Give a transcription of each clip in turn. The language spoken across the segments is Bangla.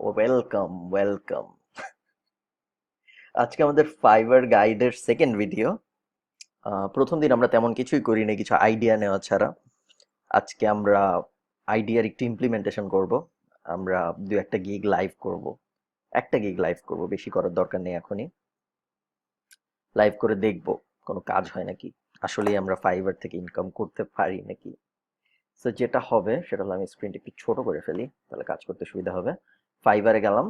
Welcome welcome. আজকে আমাদের ফাইবার গাইডের সেকেন্ড ভিডিও। প্রথম দিন আমরা তেমন কিছুই করি না, কিছু আইডিয়া নেওয়া ছাড়া। আজকে আমরা আইডিয়ার একটু ইমপ্লিমেন্টেশন করব। আমরা দু একটা গিগ লাইভ করব, একটা গিগ লাইভ করব, বেশি করার দরকার নেই এখনই। লাইভ করে দেখব কোনো কাজ হয় নাকি, আসলেই আমরা ফাইবার থেকে ইনকাম করতে পারি নাকি। তো যেটা হবে সেটা হলো, আমি স্ক্রিনটা একটু ছোট করে ফেলি, তাহলে কাজ করতে সুবিধা হবে। ফাইবারে গেলাম,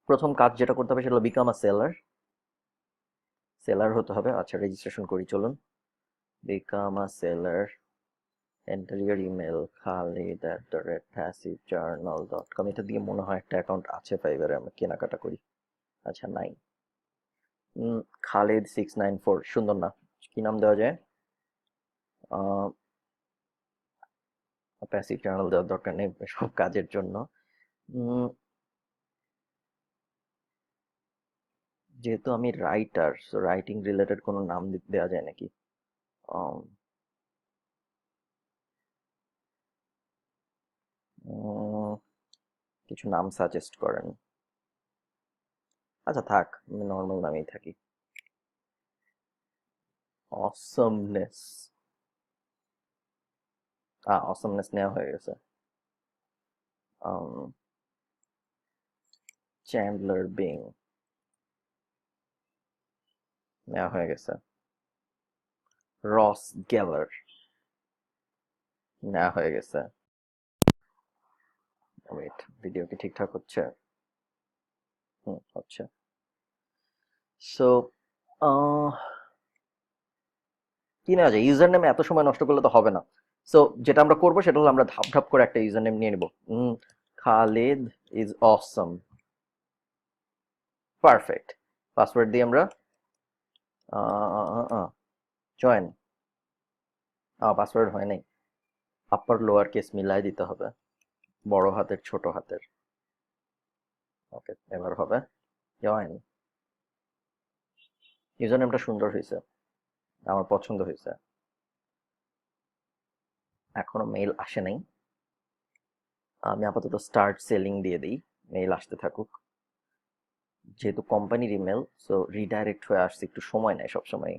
প্রথম কাজ যেটা করতে হবে সেটা হলো বিকাম আ সেলার। সেলার হতে হবে। আচ্ছা, রেজিস্ট্রেশন করি চলুন। Become a seller, enter your email khalid@passivejournal.com। এটা দিয়ে মনে হয় একটা অ্যাকাউন্ট আছে ফাইবারে, আমরা কেনাকাটা করি। আচ্ছা, নাই। খালিদ 694, সুন্দর না? কি নাম দেওয়া যায়? প্যাসিভ জার্নাল দেওয়ার দরকার নেই সব কাজের জন্য। উম, যেহেতু আমি রাইটার, সো রাইটিং রিলেটেড কোনো নাম দেওয়া যায় নাকি? আম, উম, কিছু নাম সাজেস্ট করেন। আচ্ছা থাক, আমি নর্মাল নামেই থাকি। অসমনেস। অসমনেস নেওয়া হয়ে গেছে। চ্যান্ডলার বিং নেওয়া হয়ে গেছে। রস গেলার নেওয়া হয়ে গেছে। ওয়েট, ভিডিও কি ঠিকঠাক হচ্ছে? হচ্ছে। সো কি নেওয়া যায়? ইউজার নেমে এত সময় নষ্ট করলে তো হবে না। সো যেটা আমরা করবো সেটা হলো, আমরা ধাপ ধাপ করে একটা ইউজার নেম নিয়ে নিব। Khalid is Assam, perfect. Password দিয়ে আমরা জয়েন। পাসওয়ার্ড হয় নাই, আপার লোয়ার কেস মিলাই দিতে হবে, বড় হাতের ছোট হাতের। ওকে, এবার হবে জয়েন। ইউজার নেমটা সুন্দর হয়েছে, আমার পছন্দ হয়েছে। এখনো মেইল আসে নাই, আমি আপাতত স্টার্ট সেলিং দিয়ে দিই, মেইল আসতে থাকুক। যেহেতু কোম্পানির ইমেল, সো রিডাইরেক্ট হয়ে আসছে, একটু সময় নেয় সবসময়।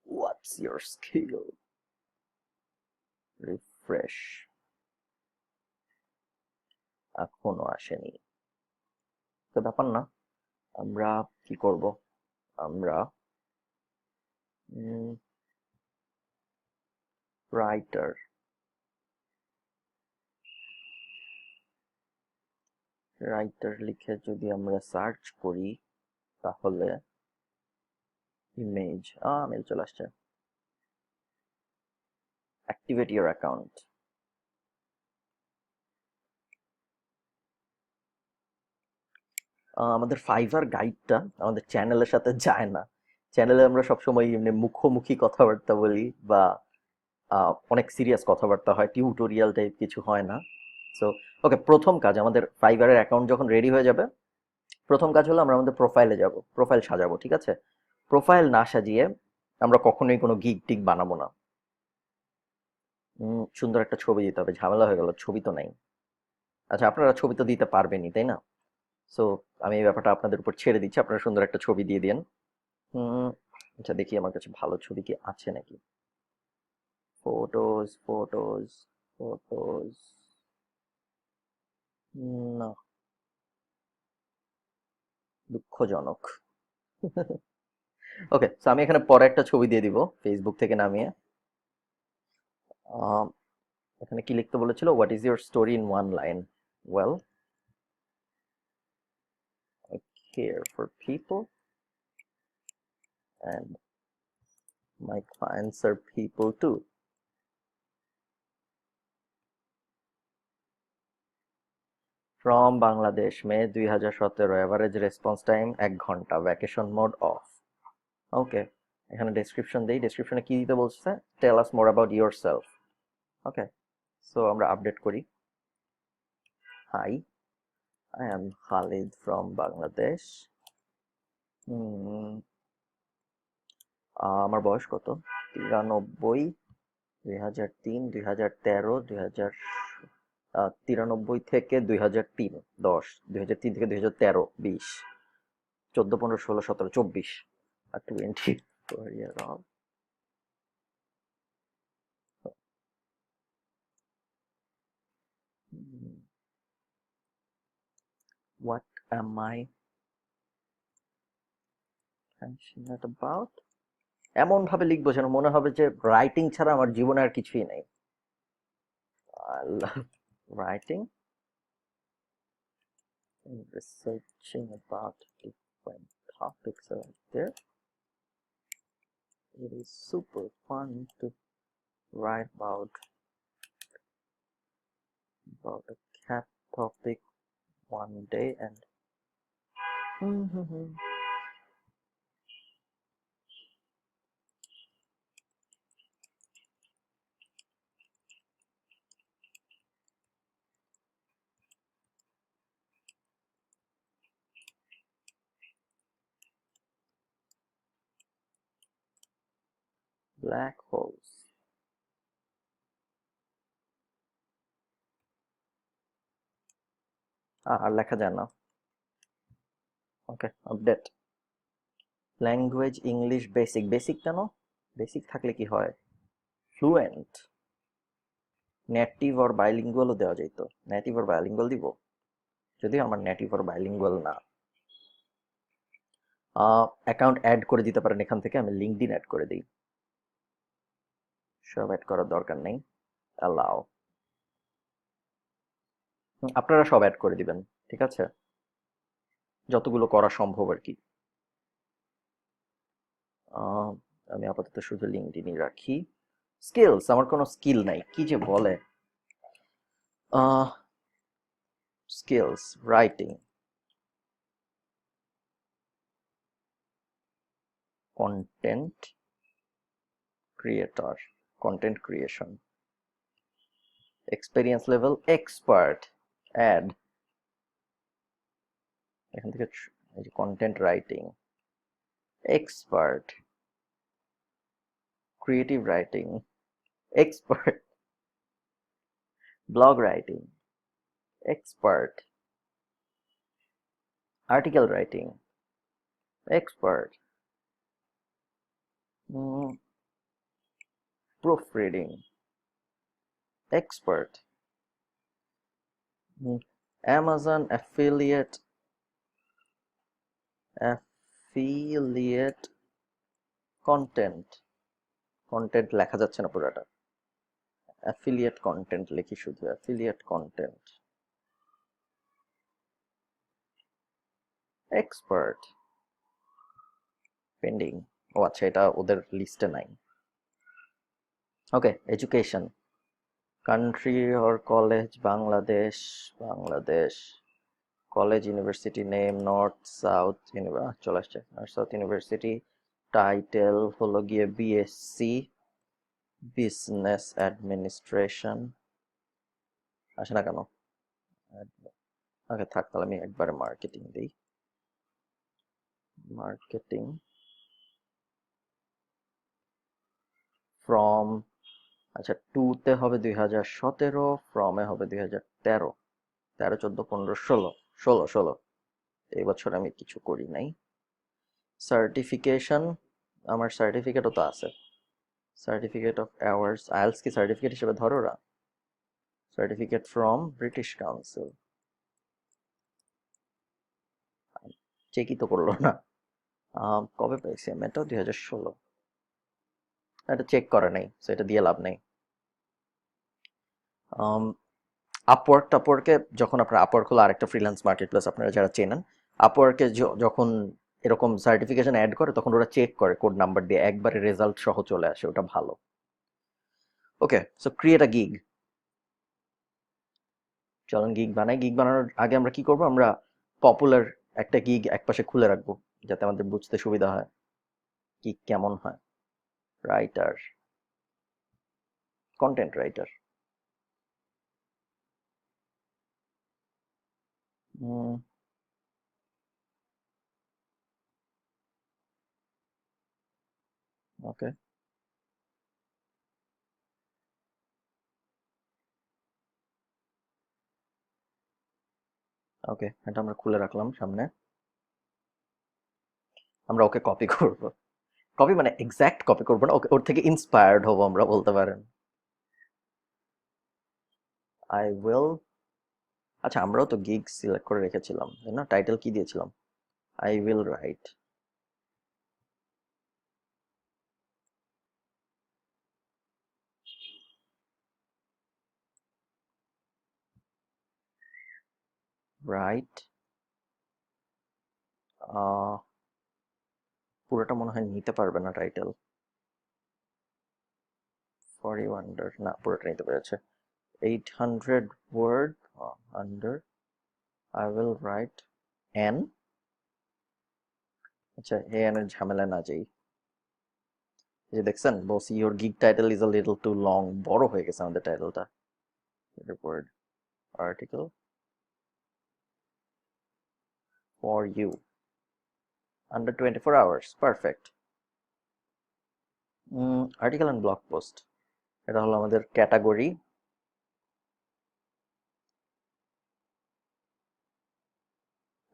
What's your skill? রিফ্রেশ, এখনো আসেনি। তো ব্যাপার না, আমরা কি করব, আমরা রাইটার, রাইটার লিখে যদি আমরা সার্চ করি, তাহলে ইমেজ, মেল চলে আসছে। Activate your account. আমাদের ফাইবার গাইডটা আমাদের চ্যানেলের সাথে যায় না। চ্যানেলে আমরা সবসময় এমনি মুখোমুখি কথাবার্তা বলি, বা অনেক সিরিয়াস কথাবার্তা হয়, টিউটোরিয়াল টাইপ কিছু হয় না। সো ওকে, প্রথম কাজ, আমাদের ফাইবারের অ্যাকাউন্ট যখন রেডি হয়ে যাবে, প্রথম কাজ হলো আমরা আমাদের প্রোফাইলে যাব, প্রোফাইল সাজাবো। ঠিক আছে, প্রোফাইল না সাজিয়ে আমরা কখনোই কোনো গিগ টিক বানাবো না। সুন্দর একটা ছবি দিতে হবে, ঝামেলা হয়ে গেল, ছবি তো নাই। আচ্ছা, আপনারা ছবি তো দিতে পারবেনই তাই না? সো আমি এই ব্যাপারটা আপনাদের উপর ছেড়ে দিচ্ছি, আপনারা সুন্দর একটা ছবি দিয়ে দিন। হুম, আচ্ছা দেখি আমার কাছে ভালো ছবি কি আছে নাকি। ফটোজ ফটোজ ফটোজ, না, দুঃখজনক। ওকে, তো আমি এখানে পরে একটা ছবি দিয়ে দিব ফেসবুক থেকে নামিয়ে। আম, এখানে কি লিখতে বলেছিল? What is your story in one line? Well, I care for people and my clients are people too. From Bangladesh, May 2017, average response time 1 ঘন্টা, ভ্যাকেশন মোড অফ। ওকে, এখানে ডেসক্রিপশন দেই, ডেসক্রিপশনে কি দিতে বলছে? Tell us more about yourself. Okay, so আমরা আপডেট করি। Hi, I am Khalid from Bangladesh. আমার বয়স কত? 93। 2003, 2013, 2093 থেকে 2003, 10, 2003 থেকে 2013, 20, 14, 15, 16, 17, 24 আর 24 year of what am I passionate about? এমন ভাবে লিখবো যেন মনে হবে যে রাইটিং ছাড়া আমার জীবনে আর কিছুই নেই। I love writing and researching about different topics out there. It is super fun to write about a cat topic one day and black holes. আর লেখা যায় না। Okay, update. Language English basic. Basic কেন? বেসিক থাকলে কি হয়? ফ্লুয়েন্ট। নেটিভ আর বাইলিঙ্গুয়ালও দেওয়া যেত। নেটিভ আর বাইলিঙ্গুয়াল দিব, যদিও আমার নেটিভ আর বাইলিঙ্গুয়াল না। অ্যাকাউন্ট অ্যাড করে দিতে পারেন এখান থেকে, আমি লিঙ্কডইন অ্যাড করে দিই। সব অ্যাড করার দরকার নেই, অ্যালাও। আপনারা সব অ্যাড করে দিবেন, ঠিক আছে, যতগুলো করা সম্ভব আর কি। আমি আপাতত শুধু লিঙ্কডইনই রাখি। স্কিলস, আমার কোনো স্কিল নাই, কি যে বলে। Skills, writing, content creator, content creation, experience level expert, add. এখান থেকে এই যে content writing expert, creative writing expert, blog writing expert, article writing expert, proof reading expert, Amazon affiliate content লেখা যাচ্ছে না পুরোটা, affiliate content লিখি শুধু, affiliate content, expert, pending। ও আচ্ছা, এটা ওদের লিস্টে নাই। Okay, education, country or college, Bangladesh, college, university name, north south চলে আসছে, নর্থ সাউথ ইউনিভার্সিটি, টাইটেল হলো গিয়ে বিএসসি বিজনেস অ্যাডমিনিস্ট্রেশন। আসে না কেন? ওকে থাক, তাহলে আমি একবারে মার্কেটিং দিই। মার্কেটিং ফ্রম, আচ্ছা, টুতে হবে 2017, ফ্রমে হবে 2013, 13, 14, 15, 16, এই বছর আমি কিছু করি নাই। সার্টিফিকেশন, আমার সার্টিফিকেটও তো আছে, সার্টিফিকেট অফ অ্যাওয়ার্ডস, আইএলস কি সার্টিফিকেট হিসেবে ধরো ওরা? সার্টিফিকেট ফ্রম ব্রিটিশ কাউন্সিল, চেকই তো করলো না। কবে পাইছি আমি এটা? 2016, এটা চেক করে নাই, সেটা দিয়ে লাভ নেই। আপওয়ার্কে যখন আপনার, আপওয়ার্ক হলো আরেকটা ফ্রিল্যান্স মার্কেট প্লেস, আপনারা যারা চেনেন, আপওয়ার্কে যখন এরকম সার্টিফিকেশন অ্যাড করে তখন ওরা চেক করে কোড নাম্বার দিয়ে, একবারে রেজাল্ট সহ চলে আসে, ওটা ভালো। ওকে, সো ক্রিয়েট আ গিগ। চলুন গিগ বানাই। গিগ বানানোর আগে আমরা কি করব, আমরা পপুলার একটা গিগ একপাশে খুলে রাখবো যাতে আমাদের বুঝতে সুবিধা হয় গিগ কেমন হয়। রাইটার, কন্টেন্ট রাইটার, ওকে, ওকে, এটা আমরা খুলে রাখলাম সামনে। আমরা ওকে কপি করব। কপি মানে এক্সাক্ট কপি করবো না, ওকে ওর থেকে ইন্সপায়ার্ড হবো আমরা, বলতে পারেন। আই উইল, আচ্ছা আমরাও তো গিগ সিলেক্ট করে রেখেছিলাম তাই না? টাইটেল কি দিয়েছিলাম? I will right. রাইট, পুরোটা মনে হয় নিতে পারবে না টাইটেল। ফর ইউ আন্ডার, না পুরোটা নিতে পেরেছে। 800 word under I will write an. আচ্ছা এন এর ঝামেলা না যাই। এই যে দেখছেন boss, your gig title is a little too long, বড় হয়ে গেছে আমাদের টাইটেলটা। Word article for you under 24 hours, perfect. Article and blog post, এটা হলো আমাদের ক্যাটাগরি।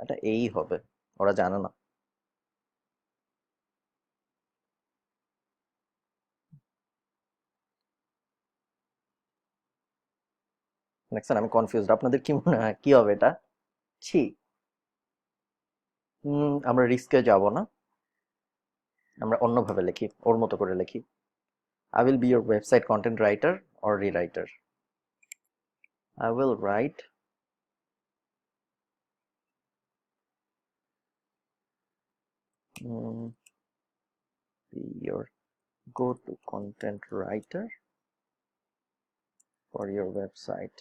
এটা এই হবে, ওরা জানে না। দেখছেন আমি কনফিউজড, আপনাদের কি মনে হয় কি হবে এটা? ছি। আমরা রিস্কে যাব না, আমরা অন্যভাবে লিখি, ওর মতো করে লিখি। I will be your website content writer or rewriter. I will write be your go-to content writer for your website.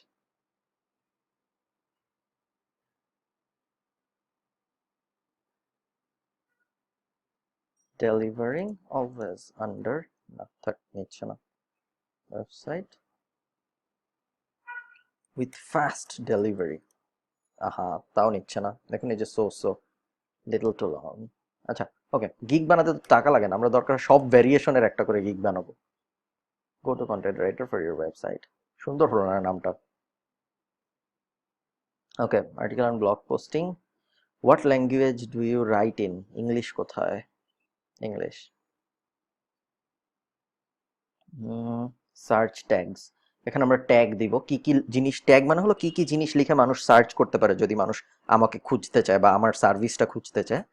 Delivering always under, না থাক নিচ্ছে না, website with fast delivery। আহা, তাও নিচ্ছে না, দেখুন এই যে সো লিটল টু লং। আচ্ছা ওকে, গিগ বানাতে তো টাকা লাগে না, আমরা দরকার সব ভ্যারিয়েশনের একটা করে গিগ বানাবো। Go to content writer for your website, সুন্দর হলো না নামটা? Okay, article and blog posting, what language do you write in? English কোথায়? ইংলিশ। সার্চ ট্যাগস, এখানে আমরা ট্যাগ দিব কি কি জিনিস, ট্যাগ মানে হলো কি কি জিনিস লিখে মানুষ সার্চ করতে পারে যদি মানুষ আমাকে খুঁজতে চায় বা আমার সার্ভিসটা খুঁজতে চায়।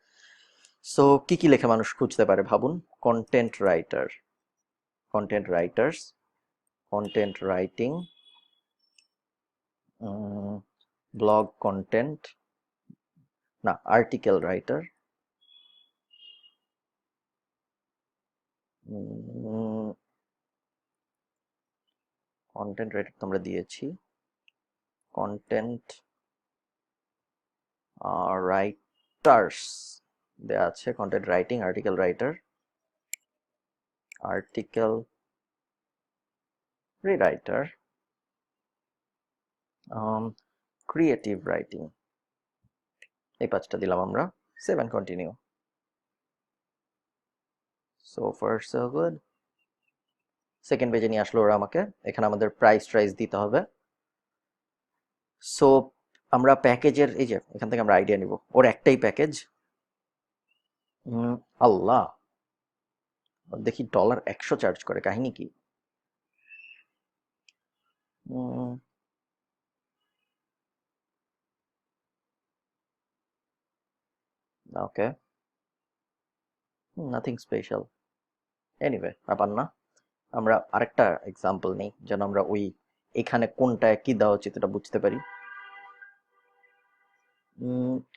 সো কি কি লিখে মানুষ খুঁজতে পারে ভাবুন। Content writer, content writers, content writing, blog content, না আর্টিকেল রাইটার, কন্টেন্ট রাইটার তো আমরা দিয়েছি, কন্টেন্ট রাইটার্স দেওয়া আছে, content writing, article writer, article rewriter, creative writing. এই পাঁচটা দিলাম আমরা, save and continue. So far so good. Second পেজে নিয়ে আসলো ওরা আমাকে, এখানে আমাদের প্রাইস দিতে হবে। সো আমরা প্যাকেজের এই যে এখান থেকে আমরা আইডিয়া নিব, ওর একটাই প্যাকেজ। আল্লাহ, দেখি $100 চার্জ করে, কাহিনী কি? ওকে, নাথিং স্পেশাল। এনিওয়ে ব্যাপার না, আমরা আরেকটা এক্সাম্পল নেই যেন আমরা ওই এখানে কোনটা কি দেওয়া উচিত এটা বুঝতে পারি।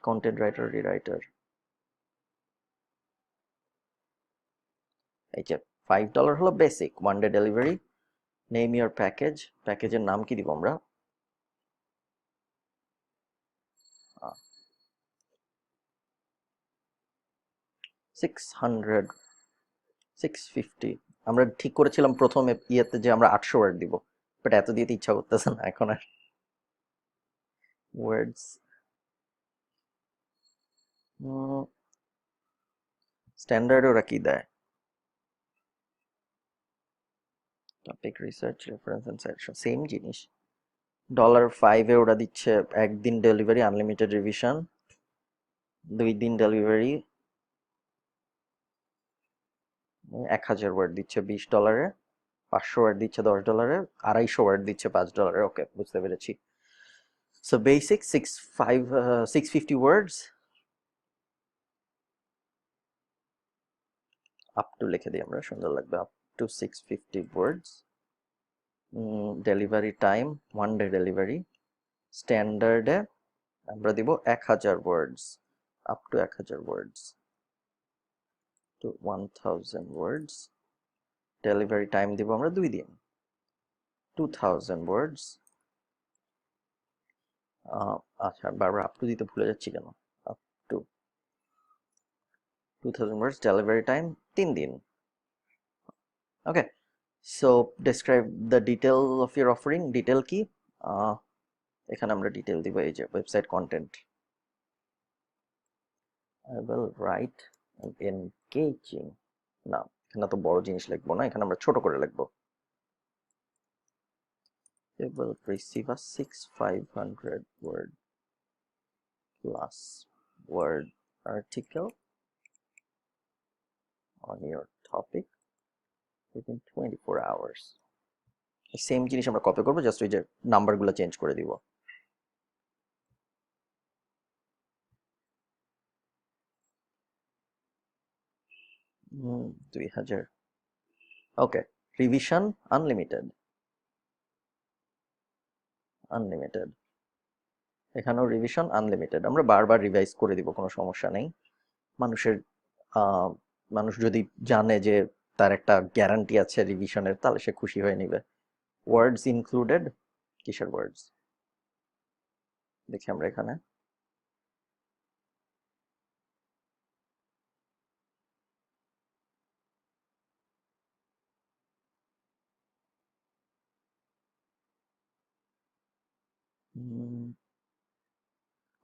কন্টেন্ট রাইটার রিরাইটার, এই যে $5 হলো basic, one day delivery. Name your package, প্যাকেজের নাম কি দিব আমরা? 600, 650। আমরা ঠিক করেছিলাম প্রথম ইয়েতে যে আমরা 800 ওয়ার্ড দিব, বাট এত দিতে ইচ্ছা করতেছে না এখন আর। ওয়ার্ডস, স্ট্যান্ডার্ড ওরা কি দেয়? Topic, research, reference and citation, same জিনিস। $5 ওরা দিচ্ছে একদিন ডেলিভারি, আনলিমিটেড রিভিশন, 2 দিন ডেলিভারি, 1000 ওয়ার্ড দিচ্ছে $20, 500 ওয়ার্ড দিচ্ছে $10, 250 ওয়ার্ড দিচ্ছে $5। ওকে, বুঝতে পেরেছি। So basic 650 words, up to লিখে দিই আমরা, সুন্দর লাগবে, up to 650 words. Delivery time 1 day delivery. স্ট্যান্ডার্ডে আমরা দিব 1000 words, up to 1000 words to 1000 words. Delivery time দিব আমরা 2 দিন, 2000 ওয়ার্ডস। আচ্ছা, বারবার আপ টু দিতে ভুলে যাচ্ছি কেন? Up to 2000 words, delivery time 3 দিন। Okay, so describe the detail of your offering. Detail কি? এখানে আমরা ডিটেল দিব, এই যে website content. I will write an engaging, না এখানে তো বড় জিনিস লিখবো না, এখানে আমরা ছোট করে লিখবো। They will receive a 500 word plus word article on your topic within 24 hours. Same জিনিস আমরা কপি করবো, জাস্ট ওই যে নাম্বারগুলো চেঞ্জ করে দিব। হুম, 2000। ওকে, রিভিশন আনলিমিটেড, আনলিমিটেড, এখানেও রিভিশন আনলিমিটেড। আমরা বারবার রিভাইজ করে দিব, কোনো সমস্যা নেই। মানুষের আহ, মানুষ যদি জানে যে তার একটা গ্যারান্টি আছে রিভিশনের, তাহলে সে খুশি হয়ে নিবে। ওয়ার্ডস ইনক্লুডেড, কিসের ওয়ার্ডস দেখি আমরা এখানে।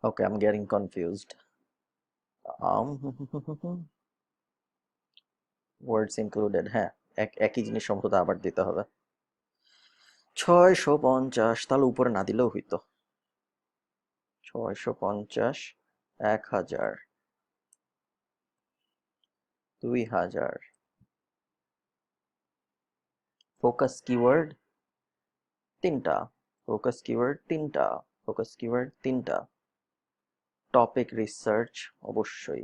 Okay, I am getting confused. Words included, হ্যাঁ, একই জিনিস সম্ভবত আবার দিতে হবে। 650, তাহলে উপরে না দিলেও হইতো। 650, 1000, 2000। ফোকাস কিওয়ার্ড 3টা, ফোকাস কিওয়ার্ড 3টা, ফোকাস কিওয়ার্ড 3টা। টপিক রিসার্চ অবশ্যই।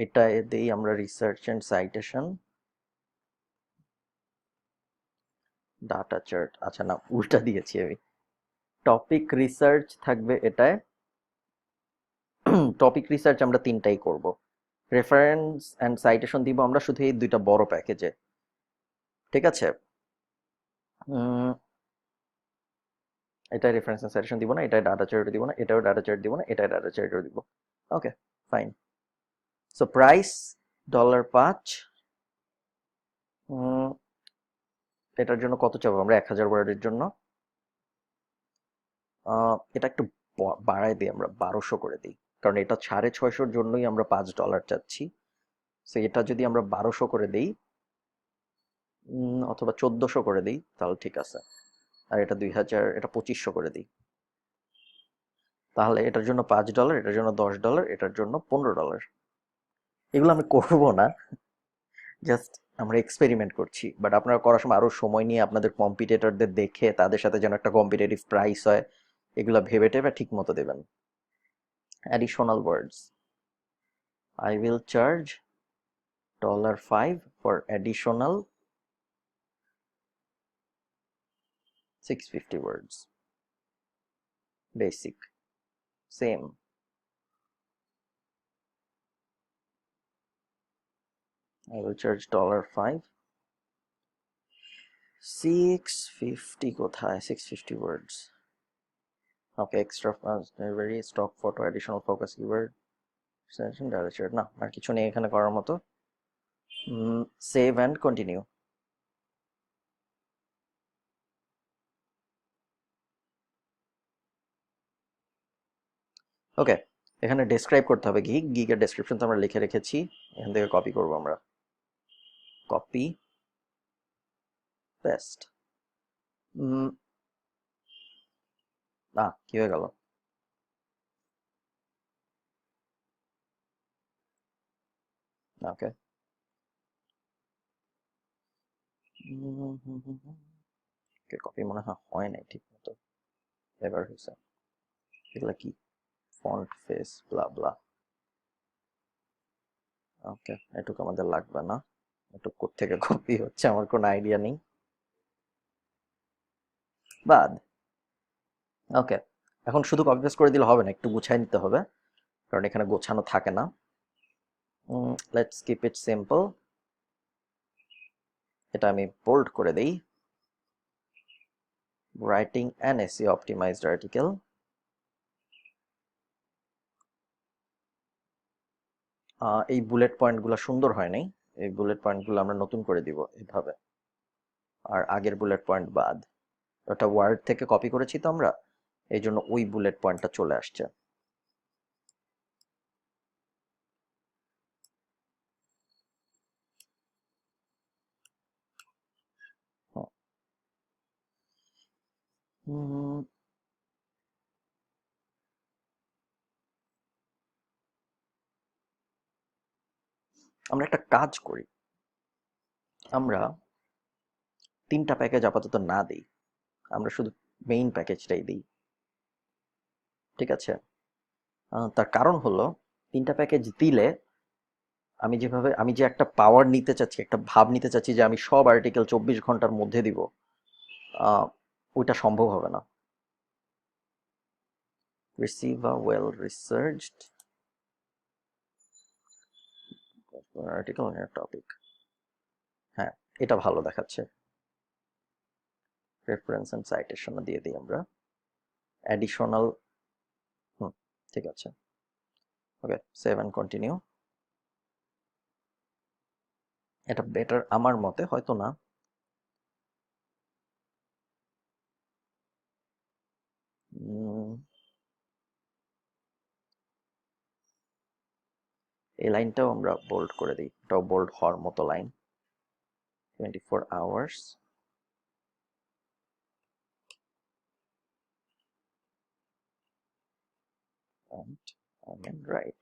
এটা দেই আমরা research and citation, data chart. আচ্ছা না, উল্টা দিয়েছি আমি। টপিক রিসার্চ থাকবে এটায়। টপিক রিসার্চ আমরা 3টাই করব। রেফারেন্স এন্ড সাইটেশন দিব আমরা শুধু এই 2টা বড় প্যাকেজে, ঠিক আছে? এটাই রেফারেন্স এন্ড সাইটেশন দিব না, এটাই ডাটা চার্ট দিব না, এটাও ডাটা চার্ট দিব না, এটাই ডাটা চার্ট দিব। ওকে, ফাইন। So price $5। এটার জন্য কত চাবো আমরা? 1000 ওয়ার্ডের জন্য এটা একটু বাড়াই দিই, আমরা 1200 করে দিই, কারণ এটা 650-র জন্যই আমরা $5 চাচ্ছি। সো এটা যদি আমরা 1200 করে দিই, অথবা 1400 করে দিই, তাহলে ঠিক আছে। আর এটা 2000, এটা 2500 করে দিই, তাহলে এটার জন্য $5, এটার জন্য $10, এটার জন্য $15। এগুলো আমি করবো না, জাস্ট আমরা এক্সপেরিমেন্ট করছি। বাট আপনারা করার সময় আরো সময় নিয়ে আপনাদের কম্পিটিটরদের দেখে তাদের সাথে যেন একটা কম্পিটিটিভ প্রাইস হয়, এগুলো ভেবে টেবে ঠিক মতো দেবেন। Additional words, I will charge $5 for additional 650 words. Basic, same. I will charge $5, 650 কোথায়? 650 words. Okay, extra very stock photo, additional focus keyword, selection, direction, না আর কিছু নেই এখানে করার মতো। Save and continue. ওকে, এখানে ডেসক্রাইব করতে হবে গিগের ডেসক্রিপশন তো আমরা লিখে রেখেছি, এখান থেকে কপি করব আমরা, কপি পেস্ট। না, কি হয়ে গেল? ওকে, কপি মনে হয় নাই ঠিক মতো, এবার হয়েছে। এগুলা কি? ফন্ট ফেস ব্লা ব্লা। ওকে, এটুকু আমাদের লাগবে না। এটুকু কোত্থেকে কপি হচ্ছে আমার কোনো আইডিয়া নেই, বাদ। ওকে, এখন শুধু কপি পেস্ট করে দিলে হবে না, একটু গুছাই নিতে হবে, কারণ এখানে গোছানো থাকে না। Let's keep it simple. এটা আমি বোল্ড করে দেই, writing an SEO optimised article. এই বুলেট পয়েন্টগুলো সুন্দর হয় নাই, এই বুলেট পয়েন্টগুলো আমরা নতুন করে দিব এভাবে, আর আগের বুলেট পয়েন্ট বাদ। ওটা ওয়ার্ড থেকে কপি করেছি তো আমরা, এই জন্য ওই বুলেট পয়েন্টটা চলে আসছে। হুম, আমরা একটা কাজ করি, আমরা 3টা প্যাকেজ আপাতত না দিই, আমরা শুধু মেইন প্যাকেজটাই দিই, ঠিক আছে? তার কারণ হলো 3টা প্যাকেজ দিলে আমি যে একটা পাওয়ার নিতে চাচ্ছি, একটা ভাব নিতে চাচ্ছি যে আমি সব আর্টিকেল 24 ঘন্টার মধ্যে দিব, আহ, ওইটা সম্ভব হবে না। Receive a well researched article on year topic, হ্যাঁ, এটা ভালো দেখাচ্ছে। রেফারেন্স এন্ড সাইটেশন দিয়ে দিই আমরা, অ্যাডিশনাল। হুম, ঠিক আছে। ওকে, সেভ এন্ড কন্টিনিউ। এটা বেটার আমার মতে, হয়তো না। এই লাইনটাও আমরা বোল্ড করে দিই, এটাও বোল্ড হওয়ার মতো line. 24 hours and again right,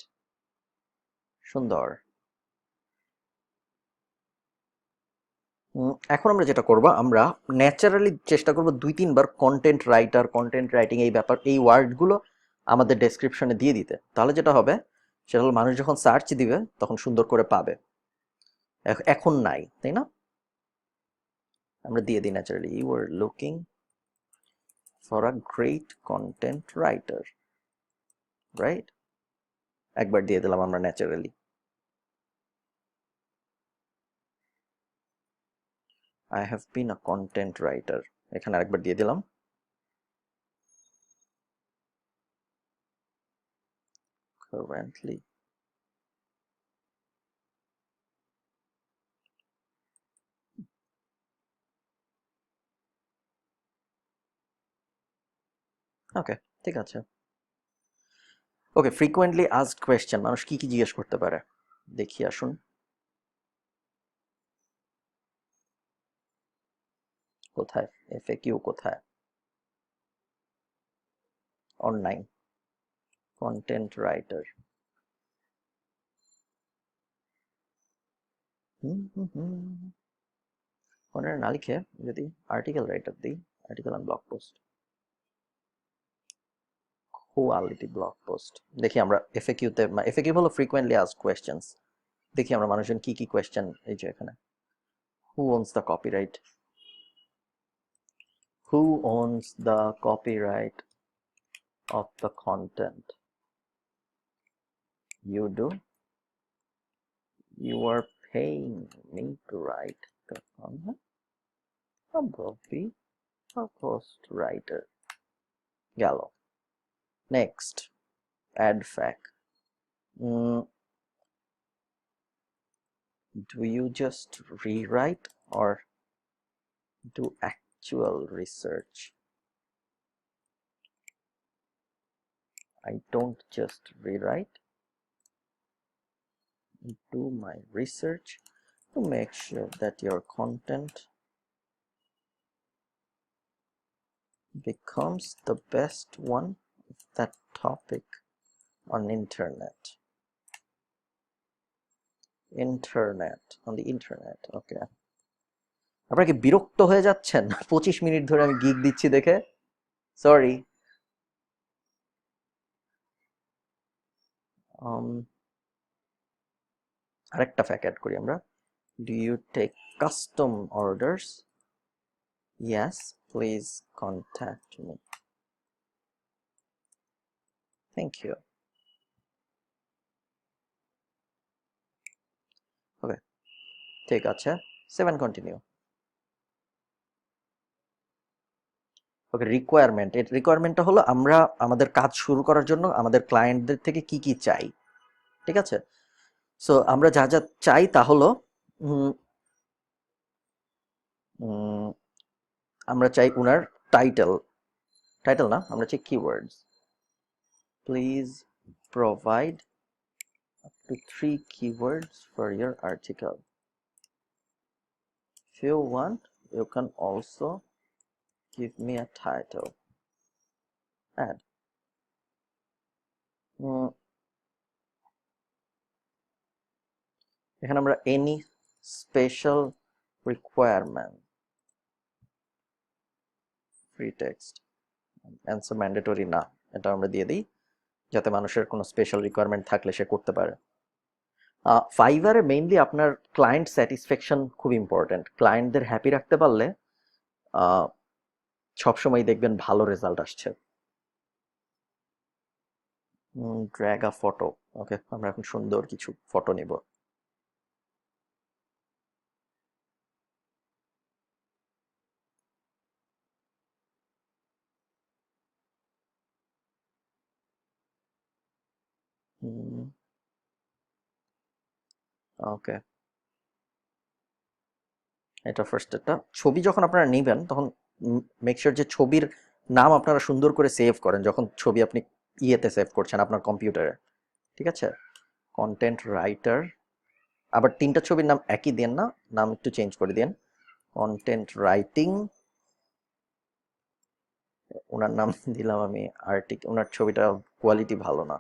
সুন্দর। এখন আমরা যেটা করব, আমরা ন্যাচারালি চেষ্টা করব 2-3 বার কন্টেন্ট রাইটার, কন্টেন্ট রাইটিং এই ব্যাপার, এই ওয়ার্ডগুলো আমাদের ডেসক্রিপশনে দিয়ে দিতে। তাহলে যেটা হবে, সেটা হলো মানুষ যখন সার্চ দিবে তখন সুন্দর করে পাবে। এখন নাই, তাই না? আমরা দিয়ে দিই naturally, you are looking for a great content writer, right? একবার দিয়ে দিলাম আমরা naturally. I have been a content writer, এখানে আরেকবার দিয়ে দিলাম। Currently ওকে, ঠিক আছে। ওকে, ফ্রিকোয়েন্টলি আস্কড কোয়েশ্চেন, মানুষ কি কি জিজ্ঞেস করতে পারে দেখি, আসুন। কোথায় এফএকিউ? কোথায়? Online content writer. ওনারা না লিখে যদি আর্টিকেল রাইটার দিই, article and blog post, quality blog post, দেখি আমরা এফএকিউতে, এফএকিউ হলো ফ্রিকোয়েন্টলি আস্কড কোয়েশ্চেন্স, দেখি আমরা মানুষজন কি কি কোয়েশ্চেন। এই যে এখানে, who owns the copyright, who owns the copyright of the content you do, you are paying me to write the content, probably a post writer, গেল। Next, add fact. Do you just rewrite or do actual research? I don't just rewrite, do my research to make sure that your content becomes the best one of that topic on on the internet. Okay, আপনারা কি বিরক্ত হয়ে যাচ্ছেন 25 মিনিট ধরে আমি গিগ দিচ্ছি দেখে? সরি। আরেকটা ফ্যাক অ্যাড করি আমরা। Do you take custom orders? Yes, please contact me. Thank you. Okay, ঠিক আছে, 7 কন্টিনিউ। ওকে, রিকোয়ারমেন্টটা হলো আমরা আমাদের কাজ শুরু করার জন্য আমাদের ক্লায়েন্টদের থেকে কি কি চাই, ঠিক আছে? সো আমরা যা যা চাই তা হলো উম, উম, আমরা চাই উনার টাইটেল, না, আমরা চাই keywords. Please provide up to 3 keywords for your article. If you want, you can also give me a title. Add. এখানে আমরা any special requirement, free text, answer mandatory না, এটা আমরা দিয়ে দিই যাতে মানুষের কোনো স্পেশাল রিকোয়ারমেন্ট থাকলে সে করতে পারে। ফাইবারে মেইনলি আপনার ক্লায়েন্ট স্যাটিসফ্যাকশন খুব ইম্পর্টেন্ট। ক্লায়েন্টদের হ্যাপি রাখতে পারলে সবসময় দেখবেন ভালো রেজাল্ট আসছে। ড্র্যাগ আ ফটো। ওকে, আমরা এখন সুন্দর কিছু ফটো নিব। ওকে, এটা ফার্স্ট। একটা ছবি যখন আপনারা নেবেন তখন মেক শিওর যে ছবির নাম আপনারা সুন্দর করে সেভ করেন যখন ছবি আপনি ইয়েতে সেভ করছেন আপনার কম্পিউটারে, ঠিক আছে? কন্টেন্ট রাইটার, আবার 3টা ছবির নাম একই দেন না, নাম একটু চেঞ্জ করে দেন। কন্টেন্ট রাইটিং, ওনার নাম দিলাম আমি ওনার ছবিটা কোয়ালিটি ভালো না,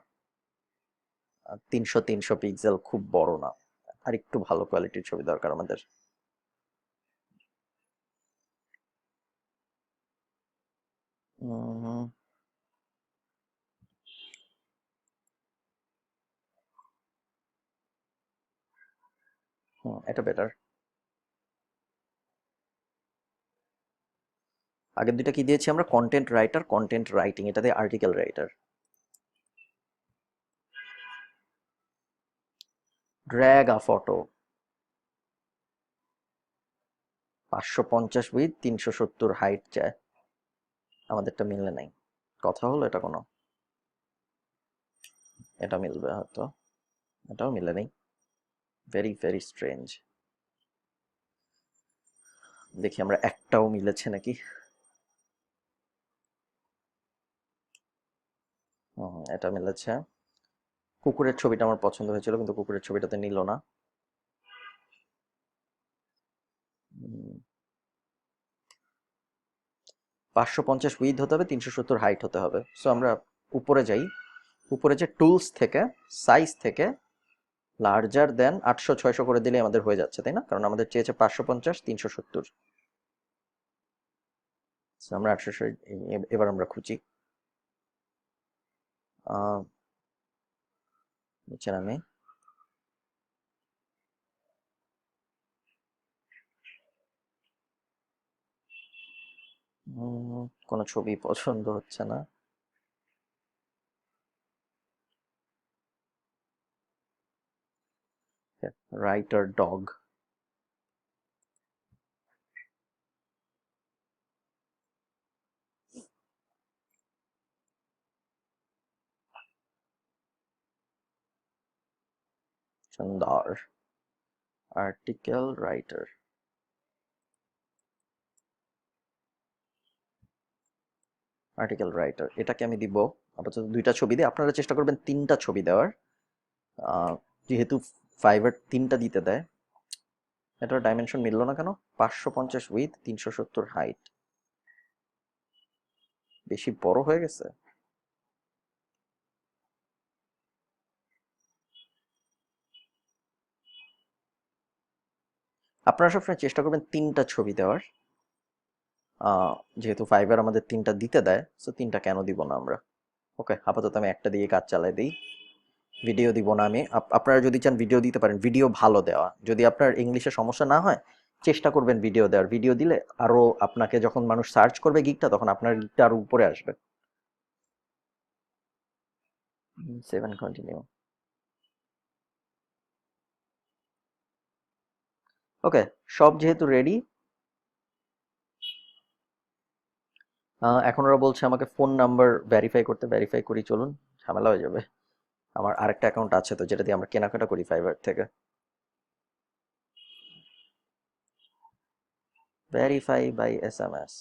300 পিক্সেল, খুব বড় না, আর একটু ভালো কোয়ালিটির ছবি দরকার আমাদের। এটা বেটার। আগের দুইটা কি দিয়েছি আমরা? কন্টেন্ট রাইটার, কন্টেন্ট রাইটিং, এটাতে article writer. Drag a photo, 550 with 370 height চায়, আমাদেরটা মিললে নাই। কথা হলো এটা কোনো, এটা মিলবে হয়তো, এটাও মিলে নেই। Very very strange. দেখি আমরা একটাও মিলেছে নাকি। এটা মিলেছে। কুকুরের ছবিটা আমার পছন্দ হয়েছিল কিন্তু কুকুরের ছবিটাতে নিল না। 550 উইথ হতে হবে, 370 হাইট হতে হবে। সো আমরা উপরে যাই, উপরে যে টুলস থেকে সাইজ থেকে লার্জার দেন 800-600 করে দিলে আমাদের হয়ে যাচ্ছে, তাই না? কারণ আমাদের চেয়েছে 550, 370। আমরা 800, এবার আমরা খুঁজি। নিচে নামে, কোনো ছবি পছন্দ হচ্ছে না। রাইটার ডগ, সুন্দর। আর্টিকেল রাইটার, এটাকে আমি দিব আপাতত 2টা ছবি দিই, আপনারা চেষ্টা করবেন 3টা ছবি দেওয়ার। যেহেতু ফাইবার 3টা দিতে দেয়। এটার ডাইমেনশন মিললো না কেন? 550 উইথ 370 হাইট, বেশি বড় হয়ে গেছে। আপনারা সবসময় চেষ্টা করবেন 3টা ছবি দেওয়ার। যেহেতু ফাইবার আমাদের 3টা দিতে দেয়, সো 3টা কেন দিব না আমরা। ওকে, আপাতত আমি একটা দিয়ে কাজ চালাই দিই। ভিডিও দিব না আমি। আপনারা যদি চান ভিডিও দিতে পারেন, ভিডিও ভালো দেওয়া। যদি আপনার ইংলিশে সমস্যা না হয়, চেষ্টা করবেন ভিডিও দেওয়ার। ভিডিও দিলে আরো আপনাকে যখন মানুষ সার্চ করবে গিগটা, তখন আপনার গিগটা আরো উপরে আসবে। 7 কন্টিনিউ। ওকে, সব যেহেতু রেডি, এখন ওরা বলছে আমাকে ফোন নাম্বার ভেরিফাই করতে। ভেরিফাই করি, চলুন, ঝামেলা হয়ে যাবে। আমার আরেকটা অ্যাকাউন্ট আছে তো, যেটা দিয়ে আমরা কেনাকাটা করি ফাইবার থেকে। Verify by SMS।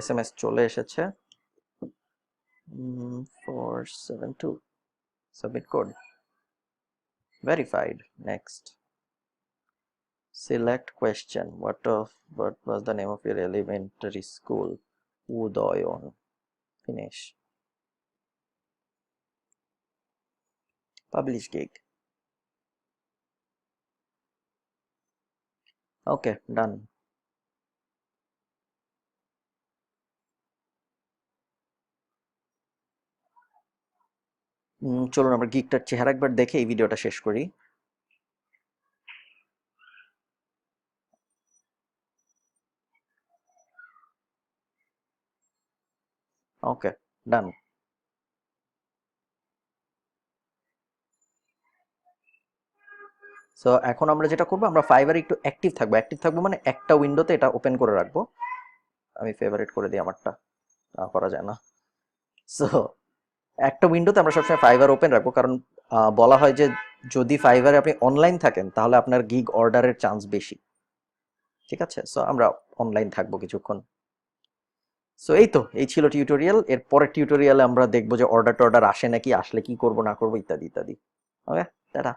SMS চলে এসেছে। 472 submit code verified. Next, select question, what was the name of your elementary school? Udayan. Finish. Publish gig. Okay, done. চলুন আমরা গিগটার চেহারা একবার দেখে এই ভিডিওটা শেষ করি। ওকে, ডান। সো এখন আমরা যেটা করবো, আমরা ফাইবারে একটু অ্যাক্টিভ থাকবো। অ্যাক্টিভ থাকবো মানে একটা উইন্ডোতে এটা ওপেন করে রাখবো। আমি ফেভারিট করে দিই আমারটা, করা যায় না। সো একটা উইন্ডোতে আমরা সবসময় ফাইবার ওপেন রাখবো, কারণ বলা হয় যে যদি ফাইবারে আপনি অনলাইন থাকেন, তাহলে আপনার গিগ অর্ডারের চান্স বেশি। ঠিক আছে, সো আমরা অনলাইন থাকবো কিছুক্ষণ। সো এই ছিল টিউটোরিয়াল। এর পরের টিউটোরিয়ালে আমরা দেখবো যে অর্ডার টর্ডার আসে নাকি, আসলে কি করব না করবো, ইত্যাদি ইত্যাদি। ওকে, টাটা।